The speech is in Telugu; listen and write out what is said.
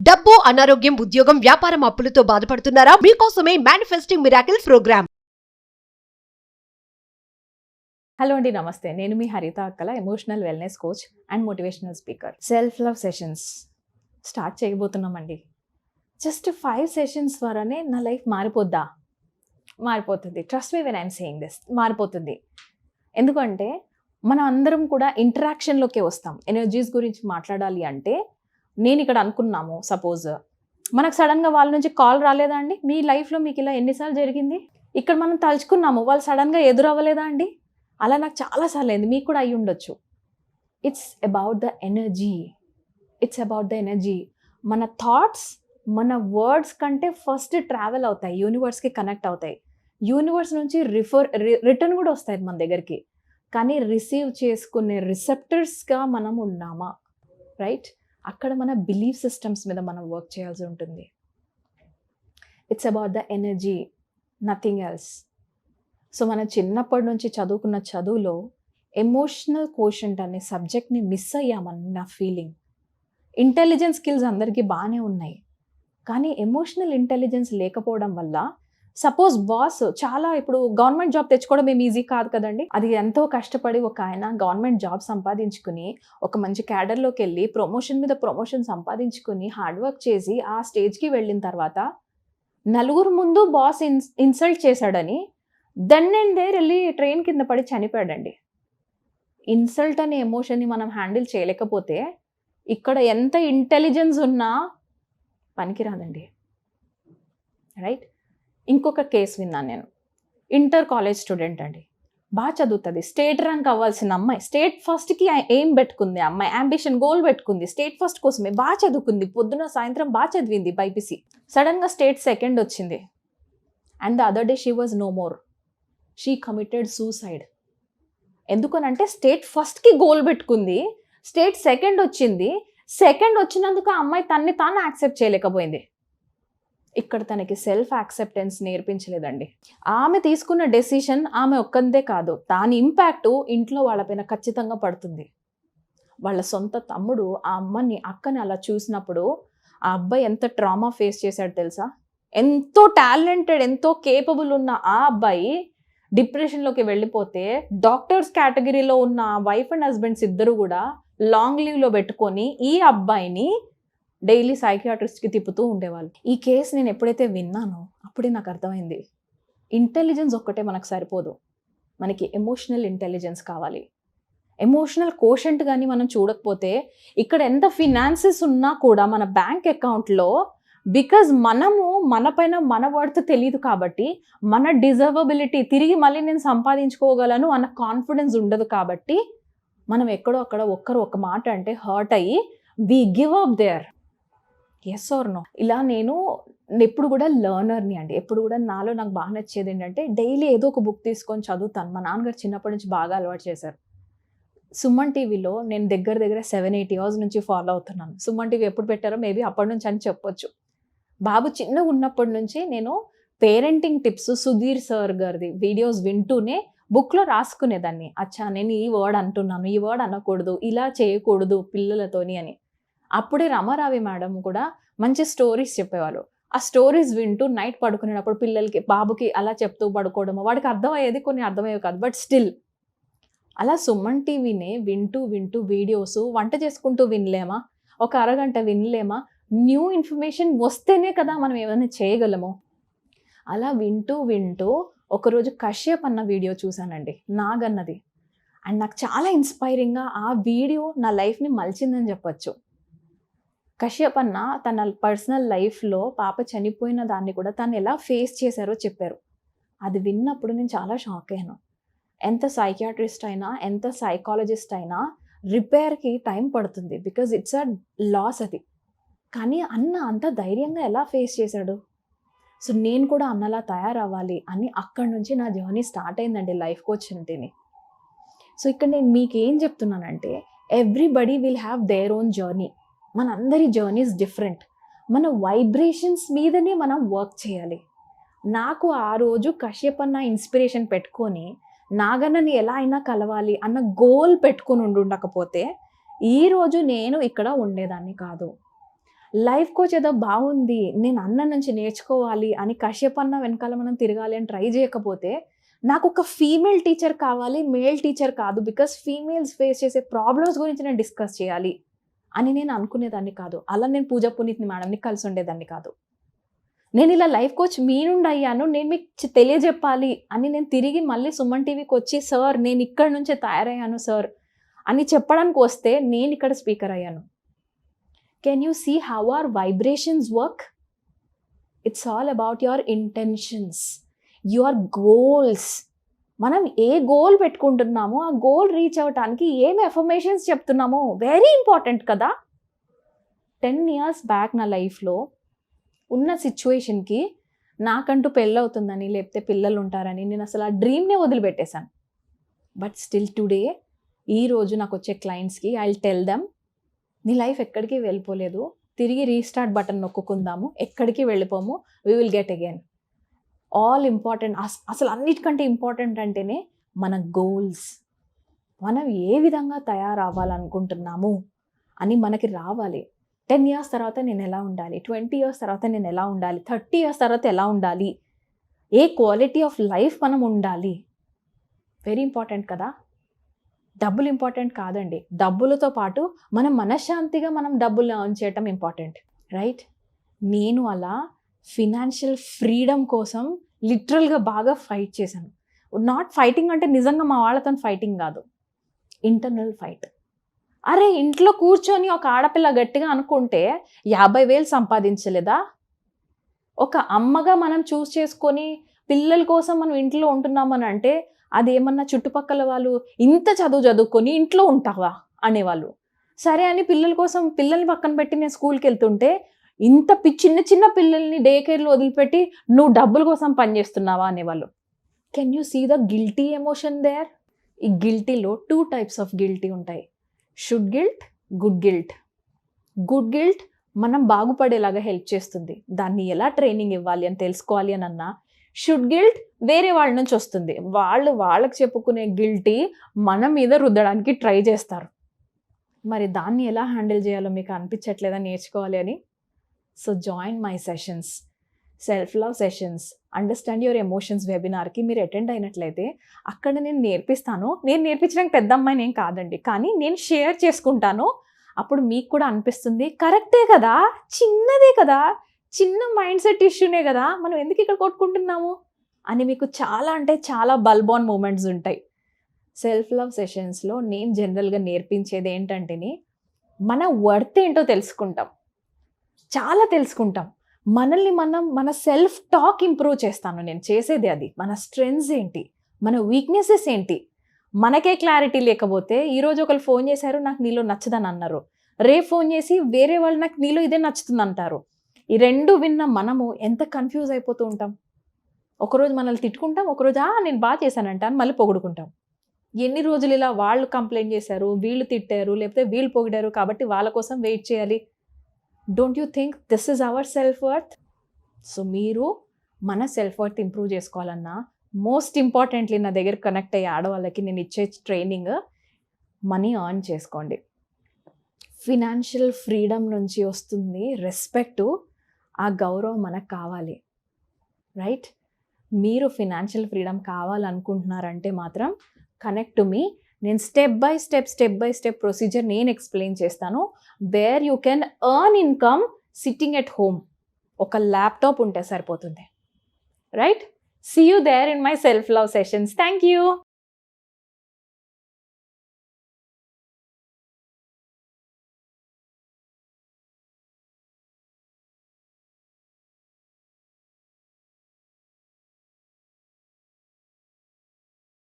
డబ్బు, అనారోగ్యం, ఉద్యోగం, వ్యాపారం అప్పులతో బాధపడుతున్నారా? మీకోసమే మేనిఫెస్టింగ్ మిరాకిల్స్ ప్రోగ్రామ్. హలో అండి, నమస్తే. నేను మీ Haritha Akkala, emotional wellness coach and motivational speaker. Self love sessions start చేయబోతున్నామండి. జస్ట్ 5 సెషన్స్ ద్వారానే నా లైఫ్ మారిపోద్దా? మారిపోతుంది. Trust me when I'm saying this. మారిపోతుంది. ఎందుకంటే మనం అందరం కూడా ఇంటరాక్షన్లోకే వస్తాం. ఎనర్జీస్ గురించి మాట్లాడాలి అంటే నేను ఇక్కడ అనుకున్నాము, సపోజ్ మనకు సడన్గా వాళ్ళ నుంచి కాల్ రాలేదా అండి? మీ లైఫ్లో మీకు ఇలా ఎన్నిసార్లు జరిగింది? ఇక్కడ మనం తలుచుకున్నాము, వాళ్ళు సడన్గా ఎదురవ్వలేదా అండి? అలా నాకు చాలాసార్లు అయింది, మీకు కూడా అయి ఉండొచ్చు. It's about the energy. It's about the energy. మన థాట్స్ మన వర్డ్స్ కంటే ఫస్ట్ ట్రావెల్ అవుతాయి, యూనివర్స్కి కనెక్ట్ అవుతాయి. యూనివర్స్ నుంచి రిటర్న్ కూడా వస్తాయి మన దగ్గరికి. కానీ రిసీవ్ చేసుకునే రిసెప్టర్స్గా మనం ఉన్నామా? రైట్? అక్కడ మన బిలీఫ్ సిస్టమ్స్ మీద మనం వర్క్ చేయాల్సి ఉంటుంది. It's about the energy, nothing else. So మనం చిన్నప్పటి నుంచి చదువుకున్న చదువులో ఎమోషనల్ కోషెంట్ అనే సబ్జెక్ట్ని మిస్ అయ్యామని నా ఫీలింగ్. ఇంటెలిజెన్స్ స్కిల్స్ అందరికీ బాగానే ఉన్నాయి, కానీ ఎమోషనల్ ఇంటెలిజెన్స్ లేకపోవడం వల్ల, సపోజ్ బాస్ చాలా, ఇప్పుడు గవర్నమెంట్ జాబ్ తెచ్చుకోవడం ఏమి ఈజీ కాదు కదండి. అది ఎంతో కష్టపడి ఒక ఆయన గవర్నమెంట్ జాబ్ సంపాదించుకుని ఒక మంచి క్యాడర్లోకి వెళ్ళి ప్రమోషన్ మీద ప్రమోషన్ సంపాదించుకుని హార్డ్ వర్క్ చేసి ఆ స్టేజ్కి వెళ్ళిన తర్వాత నలుగురు ముందు బాస్ ఇన్సల్ట్ చేశాడని దెన్ అండ్ దేర్ వెళ్ళి ట్రైన్ కింద పడి చనిపోయాడండి. ఇన్సల్ట్ అనే ఎమోషన్ని మనం హ్యాండిల్ చేయలేకపోతే ఇక్కడ ఎంత ఇంటెలిజెన్స్ ఉన్నా పనికిరాదండి. రైట్? ఇంకొక కేసు విన్నాను నేను. ఇంటర్ కాలేజ్ స్టూడెంట్ అండి, బాగా చదువుతుంది, స్టేట్ ర్యాంక్ అవ్వాల్సిన అమ్మాయి, స్టేట్ ఫస్ట్కి ఏం పెట్టుకుంది అమ్మాయి, అంబిషన్ గోల్ పెట్టుకుంది, స్టేట్ ఫస్ట్ కోసమే బాగా చదువుకుంది, పొద్దున సాయంత్రం బాగా చదివింది బైపీసీ. సడన్గా స్టేట్ సెకండ్ వచ్చింది and the other day she was no more. She committed suicide. ఎందుకనంటే స్టేట్ ఫస్ట్కి గోల్ పెట్టుకుంది, స్టేట్ సెకండ్ వచ్చింది, సెకండ్ వచ్చినందుకు ఆ అమ్మాయి తన్ని తాను యాక్సెప్ట్ చేయలేకపోయింది. ఇక్కడ తనకి సెల్ఫ్ యాక్సెప్టెన్స్ నేర్పించలేదండి. ఆమె తీసుకున్న డెసిషన్ ఆమె ఒక్కందే కాదు, దాని ఇంపాక్ట్ ఇంట్లో వాళ్ళపైన ఖచ్చితంగా పడుతుంది. వాళ్ళ సొంత తమ్ముడు ఆ అక్కని అలా చూసినప్పుడు ఆ అబ్బాయి ఎంత ట్రామా ఫేస్ చేశాడు తెలుసా? ఎంతో టాలెంటెడ్, ఎంతో కేపబుల్ ఉన్న ఆ అబ్బాయి డిప్రెషన్లోకి వెళ్ళిపోతే డాక్టర్స్ కేటగిరీలో ఉన్న వైఫ్ అండ్ హస్బెండ్స్ ఇద్దరు కూడా లాంగ్ లీవ్లో పెట్టుకొని ఈ అబ్బాయిని డైలీ సైకియాట్రిస్ట్కి తిప్పుతూ ఉండేవాళ్ళు. ఈ కేసు నేను ఎప్పుడైతే విన్నానో అప్పుడే నాకు అర్థమైంది, ఇంటెలిజెన్స్ ఒక్కటే మనకు సరిపోదు, మనకి ఎమోషనల్ ఇంటెలిజెన్స్ కావాలి. ఎమోషనల్ కోషెంట్ కానీ మనం చూడకపోతే ఇక్కడ ఎంత ఫినాన్సెస్ ఉన్నా కూడా మన బ్యాంక్ అకౌంట్లో, బికాజ్ మనము మన పైన మన వర్త్ తెలియదు కాబట్టి, మన డిజర్వబిలిటీ తిరిగి మళ్ళీ నేను సంపాదించుకోగలను అన్న కాన్ఫిడెన్స్ ఉండదు కాబట్టి, మనం ఎక్కడో అక్కడ ఒక్కరు ఒక మాట అంటే హర్ట్ అయ్యి we give up there. Yes or no? ఇలా నేను ఎప్పుడు కూడా లర్నర్ని అండి. ఎప్పుడు కూడా నాలో నాకు బాగా నచ్చేది ఏంటంటే డైలీ ఏదో ఒక బుక్ తీసుకొని చదువుతాను. మా నాన్నగారు చిన్నప్పటి నుంచి బాగా అలవాటు చేశారు. సుమన్ టీవీలో నేను దగ్గర 7-8 ఇయర్స్ నుంచి ఫాలో అవుతున్నాను. సుమన్ టీవీ ఎప్పుడు పెట్టారో మేబీ అప్పటి నుంచి అని చెప్పొచ్చు. బాబు చిన్నగా ఉన్నప్పటి నుంచి నేను పేరెంటింగ్ టిప్స్ సుధీర్ సార్ గారిది వీడియోస్ వింటూనే బుక్లో రాసుకునేదాన్ని. అచ్చా, నేను ఈ వర్డ్ అంటున్నాను, ఈ వర్డ్ అనకూడదు, ఇలా చేయకూడదు పిల్లలతోని అని. అప్పుడే రమారావి మేడం కూడా మంచి స్టోరీస్ చెప్పేవాళ్ళు. ఆ స్టోరీస్ వింటూ నైట్ పడుకునేటప్పుడు పిల్లలకి, బాబుకి అలా చెప్తూ పడుకోవడము, వాడికి అర్థమయ్యేది, కొన్ని అర్థమయ్యేవి కాదు, బట్ స్టిల్ అలా సుమన్ టీవీనే వింటూ వీడియోస్ వంట చేసుకుంటూ వినలేమా? ఒక అరగంట వినలేమా? న్యూ ఇన్ఫర్మేషన్ వస్తేనే కదా మనం ఏమైనా చేయగలము. అలా వింటూ ఒకరోజు కశ్యప్ అన్న వీడియో చూశానండి, నాగన్నది. అండ్ నాకు చాలా ఇన్స్పైరింగ్గా ఆ వీడియో నా లైఫ్ని మలిచిందని చెప్పచ్చు. కశ్యప్ అన్న తన పర్సనల్ లైఫ్లో పాప చనిపోయిన దాన్ని కూడా తను ఎలా ఫేస్ చేశారో చెప్పారు. అది విన్నప్పుడు నేను చాలా షాక్ అయ్యాను. ఎంత సైకియాట్రిస్ట్ అయినా, ఎంత సైకాలజిస్ట్ అయినా రిపేర్కి టైం పడుతుంది, బికాజ్ ఇట్స్ అ లాస్ అది. కానీ అన్న అంత ధైర్యంగా ఎలా ఫేస్ చేశాడు? సో నేను కూడా అన్నలా తయారవ్వాలి అని అక్కడి నుంచి నా జర్నీ స్టార్ట్ అయిందండి, లైఫ్ కోచ్ అంటేనే. సో ఇక్కడ నేను మీకు ఏం చెప్తున్నానంటే, everybody will have their own journey. మనందరి జర్నీస్ డిఫరెంట్. మన వైబ్రేషన్స్ మీదనే మనం వర్క్ చేయాలి. నాకు ఆ రోజు కశ్యప్ అన్న ఇన్స్పిరేషన్ పెట్టుకొని నాగన్నని ఎలా అయినా కలవాలి అన్న గోల్ పెట్టుకుని ఉండకపోతే ఈరోజు నేను ఇక్కడ ఉండేదాన్ని కాదు. లైఫ్ కోచ్ ఏదో బాగుంది, నేను అన్న నుంచి నేర్చుకోవాలి అని కశ్యప్ అన్న వెనకాల మనం తిరగాలి అని ట్రై చేయకపోతే, నాకు ఒక ఫీమేల్ టీచర్ కావాలి, మేల్ టీచర్ కాదు. బికాస్ ఫీమేల్స్ ఫేస్ చేసే ప్రాబ్లమ్స్ గురించి నేను డిస్కస్ చేయాలి అని నేను అనుకునేదాన్ని కాదు. అలా నేను పూజా పునీత్ని మేడంని కలిసి ఉండేదాన్ని కాదు. నేను ఇలా లైఫ్ కోచ్ మీ నుండి అయ్యాను, నేను మీకు తెలియజెప్పాలి అని నేను తిరిగి మళ్ళీ సుమన్ టీవీకి వచ్చి, సార్ నేను ఇక్కడ నుంచే తయారయ్యాను సార్ అని చెప్పడానికి వస్తే నేను ఇక్కడ స్పీకర్ అయ్యాను. Can you see how are vibrations work? It's all about your intentions, your goals. మనం ఏ గోల్ పెట్టుకుంటున్నామో ఆ గోల్ రీచ్ అవ్వటానికి ఏం ఎఫర్మేషన్స్ చెప్తున్నామో వెరీ ఇంపార్టెంట్ కదా. 10 years బ్యాక్ నా లైఫ్లో ఉన్న సిచ్యువేషన్కి నాకంటూ పెళ్ళవుతుందని లేకపోతే పిల్లలు ఉంటారని నేను అసలు ఆ డ్రీమ్నే వదిలిపెట్టేశాను. బట్ స్టిల్ టుడే ఈరోజు నాకు వచ్చే క్లయింట్స్కి ఐ విల్ టెల్ దెమ్, నీ లైఫ్ ఎక్కడికి వెళ్ళిపోలేదు, తిరిగి రీస్టార్ట్ బటన్ నొక్కుకుందాము, ఎక్కడికి వెళ్ళిపోము, we will get again. All important, అసలు అన్నిటికంటే ఇంపార్టెంట్ అంటేనే మన గోల్స్. మనం ఏ విధంగా తయారవ్వాలనుకుంటున్నాము అని మనకి రావాలి. 10 years తర్వాత నేను ఎలా ఉండాలి, 20 years తర్వాత నేను ఎలా ఉండాలి, 30 years తర్వాత ఎలా ఉండాలి, ఏ క్వాలిటీ ఆఫ్ లైఫ్ మనం ఉండాలి, వెరీ ఇంపార్టెంట్ కదా. డబ్బులు ఇంపార్టెంట్ కాదండి, డబ్బులతో పాటు మనం మనశ్శాంతిగా మనం డబ్బులు ఎర్న్ చేయటం ఇంపార్టెంట్, రైట్. నేను అలా ఫినాన్షియల్ ఫ్రీడమ్ కోసం లిటరల్గా బాగా ఫైట్ చేశాను. నాట్ ఫైటింగ్ అంటే నిజంగా మా వాళ్ళతో ఫైటింగ్ కాదు, ఇంటర్నల్ ఫైట్. అరే ఇంట్లో కూర్చొని ఒక ఆడపిల్ల గట్టిగా అనుకుంటే 50,000 సంపాదించలేదా? ఒక అమ్మగా మనం చూస్ చేసుకొని పిల్లల కోసం మనం ఇంట్లో ఉంటున్నామని అంటే అదేమన్నా చుట్టుపక్కల వాళ్ళు ఇంత చదువుకొని ఇంట్లో ఉంటావా అనేవాళ్ళు. సరే అని పిల్లల కోసం పిల్లల్ని పక్కన పెట్టి నేను స్కూల్కి వెళ్తుంటే ఇంత చిన్న చిన్న పిల్లల్ని డే కేర్లో వదిలిపెట్టి నువ్వు డబ్బుల కోసం పనిచేస్తున్నావా అనేవాళ్ళు. Can you see the guilty emotion there? ఈ గిల్టీలో 2 types ఆఫ్ గిల్టీ ఉంటాయి. Should guilt, good guilt. Good guilt మనం బాగుపడేలాగా హెల్ప్ చేస్తుంది, దాన్ని ఎలా ట్రైనింగ్ ఇవ్వాలి అని తెలుసుకోవాలి అని అన్నా. షుడ్ గిల్ట్ వేరే వాళ్ళ నుంచి వస్తుంది, వాళ్ళకి చెప్పుకునే గిల్టీ మన మీద రుద్దడానికి ట్రై చేస్తారు. మరి దాన్ని ఎలా హ్యాండిల్ చేయాలో మీకు అనిపించట్లేదా నేర్చుకోవాలి అని? So join my sessions, self love sessions, understand your emotions వెబినార్కి మీరు అటెండ్ అయినట్లయితే అక్కడ నేను నేర్పిస్తాను. నేను నేర్పించడానికి పెద్ద అమ్మాయిని ఏం కాదండి, కానీ నేను షేర్ చేసుకుంటాను. అప్పుడు మీకు కూడా అనిపిస్తుంది కరెక్టే కదా, చిన్నదే కదా, చిన్న మైండ్ సెట్ ఇష్యూనే కదా, మనం ఎందుకు ఇక్కడ కొట్టుకుంటున్నాము అని మీకు చాలా అంటే చాలా బల్బాన్ మూమెంట్స్ ఉంటాయి. సెల్ఫ్ లవ్ సెషన్స్లో నేను జనరల్గా నేర్పించేది ఏంటంటేనే మన వర్త్ ఏంటో తెలుసుకుంటాం, చాలా తెలుసుకుంటాం. మనల్ని మన సెల్ఫ్ టాక్ ఇంప్రూవ్ చేస్తాను నేను చేసేది అది. మన స్ట్రెంగ్స్ ఏంటి, మన వీక్నెసెస్ ఏంటి, మనకే క్లారిటీ లేకపోతే ఈరోజు ఒకరు ఫోన్ చేశారు నాకు నీలో నచ్చదని అన్నారు, రేపు ఫోన్ చేసి వేరే వాళ్ళు నాకు నీలో ఇదే నచ్చుతుంది అంటారు. ఈ 2 విన్న మనము ఎంత కన్ఫ్యూజ్ అయిపోతూ ఉంటాం. ఒకరోజు మనల్ని తిట్టుకుంటాం, ఒకరోజు నేను బాగా చేశానంట అని మళ్ళీ పొగుడుకుంటాం. ఎన్ని రోజులు ఇలా వాళ్ళు కంప్లైంట్ చేశారు, వీళ్ళు తిట్టారు, లేకపోతే వీళ్ళు పొగిడారు కాబట్టి వాళ్ళ కోసం వెయిట్ చేయాలి. Don't you think this is our self worth? So మీరు మన సెల్ఫ్ వర్త్ ఇంప్రూవ్ చేసుకోవాలన్నా మోస్ట్ ఇంపార్టెంట్లీ నా దగ్గర కనెక్ట్ అయ్యే ఆడవాళ్ళకి నేను ఇచ్చే ట్రైనింగ్, మనీ ఎర్న్ చేసుకోండి. ఫినాన్షియల్ ఫ్రీడమ్ నుంచి వస్తుంది రెస్పెక్టు, ఆ గౌరవం మనకు కావాలి, రైట్. మీరు ఫినాన్షియల్ ఫ్రీడమ్ కావాలనుకుంటున్నారంటే మాత్రం కనెక్ట్ టు మీ. నేను స్టెప్ బై స్టెప్ ప్రొసీజర్ నేను ఎక్స్ప్లెయిన్ చేస్తాను. Where you can earn income sitting at home. ఒక ల్యాప్టాప్ ఉంటే సరిపోతుంది, right. See you there in my self love sessions. Thank you.